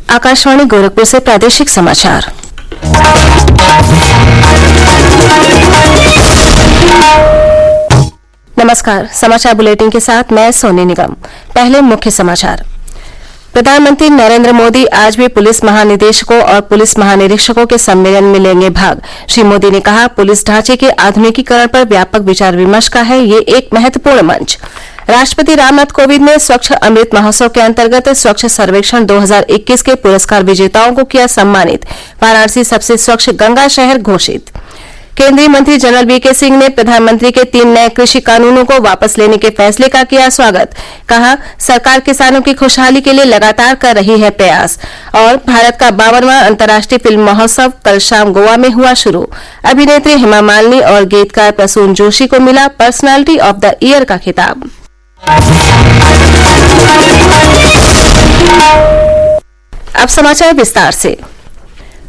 आकाशवाणी गोरखपुर से प्रादेशिक समाचार। नमस्कार, समाचार बुलेटिन के साथ मैं सोनी निगम। पहले मुख्य समाचार। प्रधानमंत्री नरेंद्र मोदी आज भी पुलिस महानिदेशकों और पुलिस महानिरीक्षकों के सम्मेलन में लेंगे भाग। श्री मोदी ने कहा, पुलिस ढांचे के आधुनिकीकरण पर व्यापक विचार विमर्श का है ये एक महत्वपूर्ण मंच। राष्ट्रपति रामनाथ कोविंद ने स्वच्छ अमृत महोत्सव के अंतर्गत स्वच्छ सर्वेक्षण 2021 के पुरस्कार विजेताओं को किया सम्मानित। वाराणसी सबसे स्वच्छ गंगा शहर घोषित। केंद्रीय मंत्री जनरल वीके सिंह ने प्रधानमंत्री के 3 नए कृषि कानूनों को वापस लेने के फैसले का किया स्वागत। कहा, सरकार किसानों की खुशहाली के लिए लगातार कर रही है प्रयास। और भारत का 52वां अंतर्राष्ट्रीय फिल्म महोत्सव कल शाम गोवा में हुआ शुरू। अभिनेत्री हेमा मालिनी और गीतकार प्रसून जोशी को मिला पर्सनालिटी ऑफ द ईयर का खिताब। अब समाचार विस्तार से।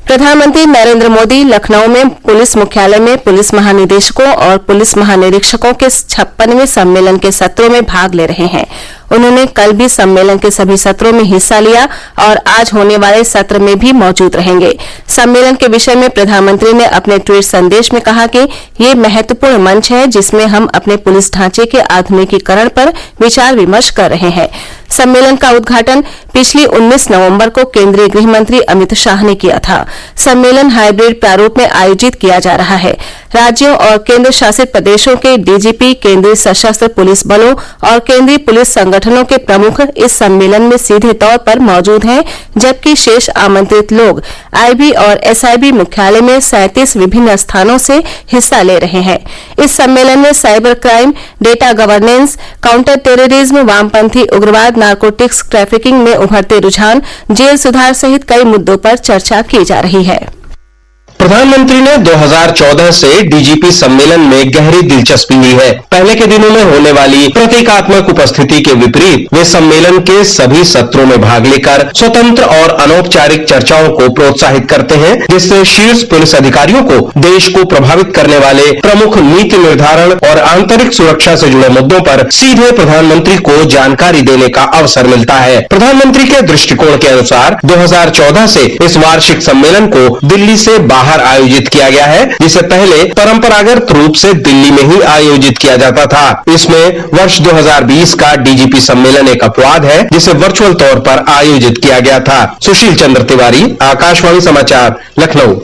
प्रधानमंत्री नरेंद्र मोदी लखनऊ में पुलिस मुख्यालय में पुलिस महानिदेशकों और पुलिस महानिरीक्षकों के 56वें सम्मेलन के सत्रों में भाग ले रहे हैं। उन्होंने कल भी सम्मेलन के सभी सत्रों में हिस्सा लिया और आज होने वाले सत्र में भी मौजूद रहेंगे। सम्मेलन के विषय में प्रधानमंत्री ने अपने ट्वीट संदेश में कहा कि ये महत्वपूर्ण मंच है जिसमें हम अपने पुलिस ढांचे के आधुनिकीकरण पर विचार विमर्श कर रहे हैं। सम्मेलन का उद्घाटन पिछली 19 नवंबर को केंद्रीय गृह मंत्री अमित शाह ने किया था। सम्मेलन हाइब्रिड प्रारूप में आयोजित किया जा रहा है। राज्यों और केंद्र शासित प्रदेशों के डीजीपी, केंद्रीय सशस्त्र पुलिस बलों और केंद्रीय पुलिस संगठनों के प्रमुख इस सम्मेलन में सीधे तौर पर मौजूद हैं, जबकि शेष आमंत्रित लोग आईबी और एसआईबी मुख्यालय में 37 विभिन्न स्थानों से हिस्सा ले रहे हैं। इस सम्मेलन में cyber crime, data governance, counter terrorism, वामपंथी उग्रवाद, नारकोटिक्स ट्रैफिकिंग में उभरते रुझान, जेल सुधार सहित कई मुद्दों पर चर्चा की जा रही है। प्रधानमंत्री ने 2014 से डीजीपी सम्मेलन में गहरी दिलचस्पी ली है। पहले के दिनों में होने वाली प्रतीकात्मक उपस्थिति के विपरीत वे सम्मेलन के सभी सत्रों में भाग लेकर स्वतंत्र और अनौपचारिक चर्चाओं को प्रोत्साहित करते हैं, जिससे शीर्ष पुलिस अधिकारियों को देश को प्रभावित करने वाले प्रमुख नीति निर्धारण और आंतरिक सुरक्षा से जुड़े मुद्दों पर सीधे प्रधानमंत्री को जानकारी देने का अवसर मिलता है। प्रधानमंत्री के दृष्टिकोण के अनुसार 2014 से इस वार्षिक सम्मेलन को दिल्ली से बाहर आयोजित किया गया है, जिसे पहले परंपरागत रूप से दिल्ली में ही आयोजित किया जाता था। इसमें वर्ष 2020 का डीजीपी सम्मेलन एक अपवाद है, जिसे वर्चुअल तौर पर आयोजित किया गया था। सुशील चंद्र तिवारी, आकाशवाणी समाचार, लखनऊ।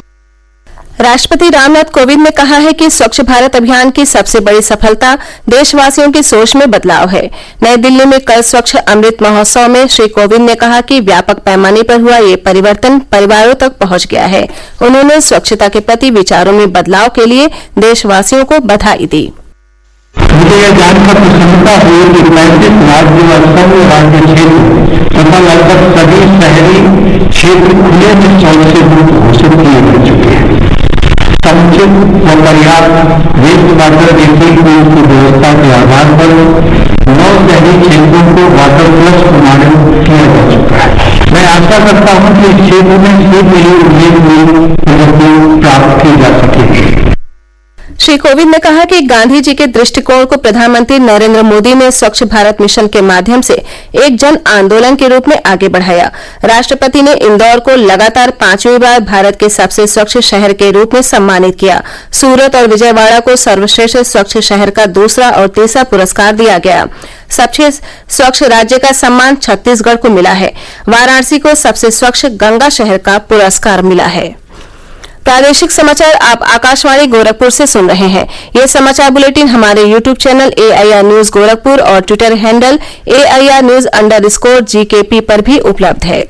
राष्ट्रपति रामनाथ कोविंद ने कहा है कि स्वच्छ भारत अभियान की सबसे बड़ी सफलता देशवासियों की सोच में बदलाव है। नई दिल्ली में कल स्वच्छ अमृत महोत्सव में श्री कोविंद ने कहा कि व्यापक पैमाने पर हुआ ये परिवर्तन परिवारों तक पहुंच गया है। उन्होंने स्वच्छता के प्रति विचारों में बदलाव के लिए देशवासियों को बधाई दी। मुझे यह जानकर प्रसन्नता हुई कि 35 राज्यों और सभी राज्य क्षेत्र तथा लगभग सभी शहरी क्षेत्र खुले में शौच से मुक्त घोषित किए जा चुके हैं। समुचित और पर्याप्त वेस्ट वाटर रिफिल की व्यवस्था के आधार पर 9 शहरी क्षेत्रों को वाटर प्लस प्रमाणित किया जा चुका है। मैं आशा करता हूं कि इस क्षेत्र में शीघ्र ही उल्लेखनीय प्रगति प्राप्त की जा सकेगी। श्री कोविंद ने कहा कि गांधी जी के दृष्टिकोण को प्रधानमंत्री नरेंद्र मोदी ने स्वच्छ भारत मिशन के माध्यम से एक जन आंदोलन के रूप में आगे बढ़ाया। राष्ट्रपति ने इंदौर को लगातार 5वीं बार भारत के सबसे स्वच्छ शहर के रूप में सम्मानित किया। सूरत और विजयवाड़ा को सर्वश्रेष्ठ स्वच्छ शहर का दूसरा और तीसरा पुरस्कार दिया गया। सबसे स्वच्छ राज्य का सम्मान छत्तीसगढ़ को मिला है। वाराणसी को सबसे स्वच्छ गंगा शहर का पुरस्कार मिला है। प्रादेशिक समाचार आप आकाशवाणी गोरखपुर से सुन रहे हैं। ये समाचार बुलेटिन हमारे YouTube channel AIR news Gorakhpur और ट्विटर हैंडल AIR News_GKP पर भी उपलब्ध है।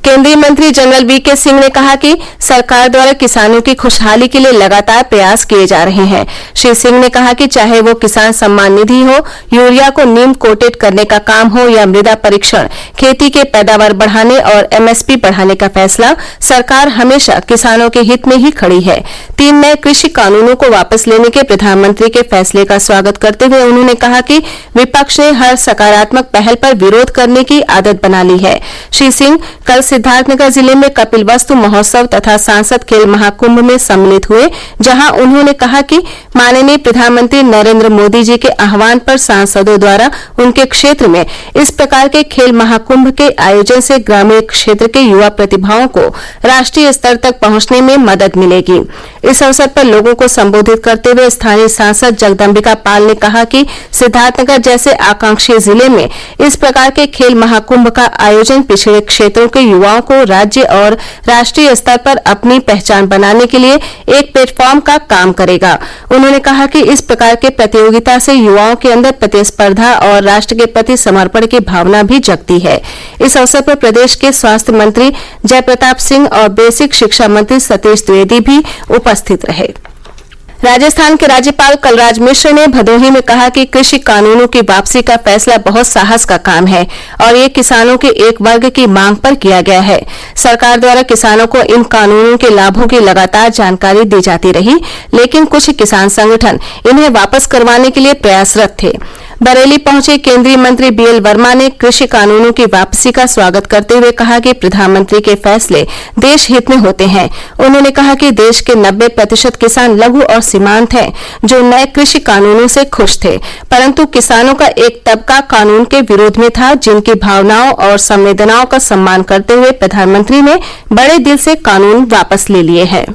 केंद्रीय मंत्री जनरल वीके सिंह ने कहा कि सरकार द्वारा किसानों की खुशहाली के लिए लगातार प्रयास किए जा रहे हैं। श्री सिंह ने कहा कि चाहे वो किसान सम्मान निधि हो, यूरिया को नीम कोटेड करने का काम हो या मृदा परीक्षण, खेती के पैदावार बढ़ाने और MSP बढ़ाने का फैसला, सरकार हमेशा किसानों के हित में ही खड़ी है। 3 नए कृषि कानूनों को वापस लेने के प्रधानमंत्री के फैसले का स्वागत करते हुए उन्होंने कहा कि विपक्ष ने हर सकारात्मक पहल पर विरोध करने की आदत बना ली है। श्री सिंह कल से सिद्धार्थनगर जिले में कपिलवस्तु महोत्सव तथा सांसद खेल महाकुंभ में सम्मिलित हुए, जहां उन्होंने कहा कि माननीय प्रधानमंत्री नरेंद्र मोदी जी के आह्वान पर सांसदों द्वारा उनके क्षेत्र में इस प्रकार के खेल महाकुंभ के आयोजन से ग्रामीण क्षेत्र के युवा प्रतिभाओं को राष्ट्रीय स्तर तक पहुंचने में मदद मिलेगी। इस अवसर पर लोगों को संबोधित करते हुए स्थानीय सांसद जगदम्बिका पाल ने कहा कि सिद्धार्थनगर जैसे आकांक्षी जिले में इस प्रकार के खेल महाकुंभ का आयोजन पिछड़े क्षेत्रों के युवाओं को राज्य और राष्ट्रीय स्तर पर अपनी पहचान बनाने के लिए एक प्लेटफॉर्म का काम करेगा। उन्होंने कहा कि इस प्रकार के प्रतियोगिता से युवाओं के अंदर प्रतिस्पर्धा और राष्ट्र के प्रति समर्पण की भावना भी जगती है। इस अवसर पर प्रदेश के स्वास्थ्य मंत्री जयप्रताप सिंह और बेसिक शिक्षा मंत्री सतीश द्विवेदी भी उपस्थित रहे। राजस्थान के राज्यपाल कलराज मिश्र ने भदोही में कहा कि कृषि कानूनों की वापसी का फैसला बहुत साहस का काम है और ये किसानों के एक वर्ग की मांग पर किया गया है। सरकार द्वारा किसानों को इन कानूनों के लाभों की लगातार जानकारी दी जाती रही, लेकिन कुछ किसान संगठन इन्हें वापस करवाने के लिए प्रयासरत थे। बरेली पहुंचे केंद्रीय मंत्री बीएल वर्मा ने कृषि कानूनों की वापसी का स्वागत करते हुए कहा कि प्रधानमंत्री के फैसले देश हित में होते हैं। उन्होंने कहा कि देश के 90% किसान लघु और सीमांत हैं, जो नए कृषि कानूनों से खुश थे, परंतु किसानों का एक तबका कानून के विरोध में था, जिनकी भावनाओं और संवेदनाओं का सम्मान करते हुए प्रधानमंत्री ने बड़े दिल से कानून वापस ले लिए हैं।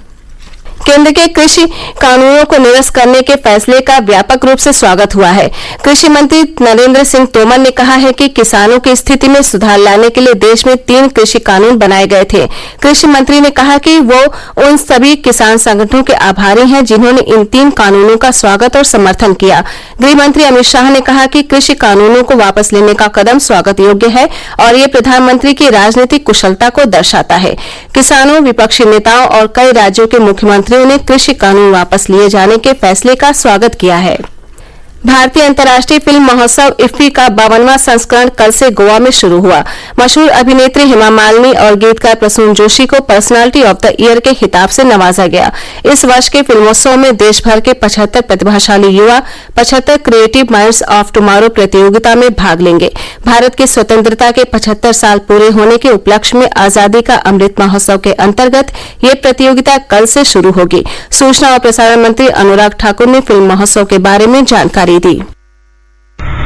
केंद्र के कृषि कानूनों को निरस्त करने के फैसले का व्यापक रूप से स्वागत हुआ है। कृषि मंत्री नरेंद्र सिंह तोमर ने कहा है कि किसानों की स्थिति में सुधार लाने के लिए देश में 3 कृषि कानून बनाए गए थे। कृषि मंत्री ने कहा कि वो उन सभी किसान संगठनों के आभारी हैं जिन्होंने इन 3 कानूनों का स्वागत और समर्थन किया। गृह मंत्री अमित शाह ने कहा कि कृषि कानूनों को वापस लेने का कदम स्वागत योग्य है और ये प्रधानमंत्री की राजनीतिक कुशलता को दर्शाता है। किसानों, विपक्षी नेताओं और कई राज्यों के मुख्यमंत्रियों ने कृषि कानून वापस लिए जाने के फैसले का स्वागत किया है। भारतीय अंतर्राष्ट्रीय फिल्म महोत्सव इफ्फी का 52वां संस्करण कल से गोवा में शुरू हुआ। मशहूर अभिनेत्री हेमा मालिनी और गीतकार प्रसून जोशी को पर्सनालिटी ऑफ द ईयर के खिताब से नवाजा गया। इस वर्ष के फिल्मोत्सव में देश भर के 75 प्रतिभाशाली युवा 75 क्रिएटिव माइंड्स ऑफ टुमारो प्रतियोगिता में भाग लेंगे। भारत की स्वतंत्रता के 75 साल पूरे होने के उपलक्ष्य में आजादी का अमृत महोत्सव के अंतर्गत ये प्रतियोगिता कल से शुरू होगी। सूचना और प्रसारण मंत्री अनुराग ठाकुर ने फिल्म महोत्सव के बारे में जानकारी दी।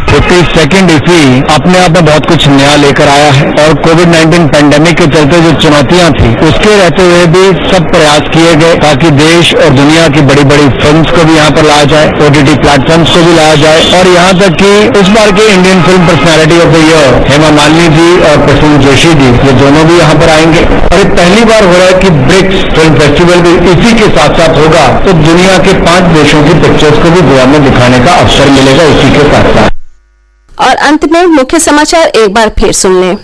52nd इफ्फी अपने आप में बहुत कुछ नया लेकर आया है और कोविड-19 पैंडेमिक के चलते जो चुनौतियां थी उसके रहते हुए भी सब प्रयास किए गए ताकि देश और दुनिया की बड़ी बड़ी फिल्म्स को भी यहाँ पर लाया जाए, OTT प्लेटफॉर्म्स को भी लाया जाए और यहाँ तक कि इस बार के Indian film personality of the year Hema Malini ji और प्रसून जोशी जी, ये दोनों भी यहाँ पर आएंगे। और ये पहली बार हो रहा है कि ब्रिक्स फिल्म फेस्टिवल भी इसी के साथ साथ होगा, तो दुनिया के 5 देशों की पिक्चर्स को भी गोवा में दिखाने का अवसर मिलेगा इसी के साथ साथ। और अंत में मुख्य समाचार एक बार फिर सुन लें।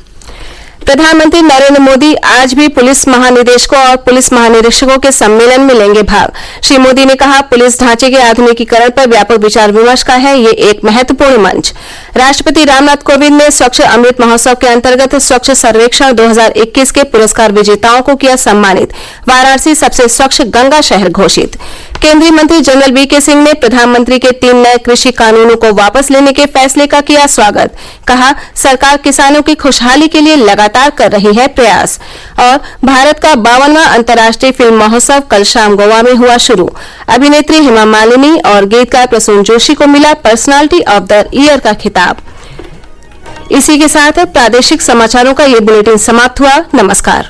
प्रधानमंत्री नरेंद्र मोदी आज भी पुलिस महानिदेशकों और पुलिस महानिरीक्षकों के सम्मेलन में लेंगे भाग। श्री मोदी ने कहा, पुलिस ढांचे के आधुनिकीकरण पर व्यापक विचार विमर्श का है ये एक महत्वपूर्ण मंच। राष्ट्रपति रामनाथ कोविंद ने स्वच्छ अमृत महोत्सव के अंतर्गत स्वच्छ सर्वेक्षण 2021 के पुरस्कार विजेताओं को किया सम्मानित। वाराणसी सबसे स्वच्छ गंगा शहर घोषित। केंद्रीय मंत्री जनरल वीके सिंह ने प्रधानमंत्री के 3 नए कृषि कानूनों को वापस लेने के फैसले का किया स्वागत। कहा, सरकार किसानों की खुशहाली के लिए लगातार कर रही है प्रयास। और भारत का 52वां अंतर्राष्ट्रीय फिल्म महोत्सव कल शाम गोवा में हुआ शुरू। अभिनेत्री हेमा मालिनी और गीतकार प्रसून जोशी को मिला पर्सनालिटी ऑफ द ईयर का खिताब। इसी के साथ प्रादेशिक समाचारों का ये बुलेटिन समाप्त हुआ। नमस्कार।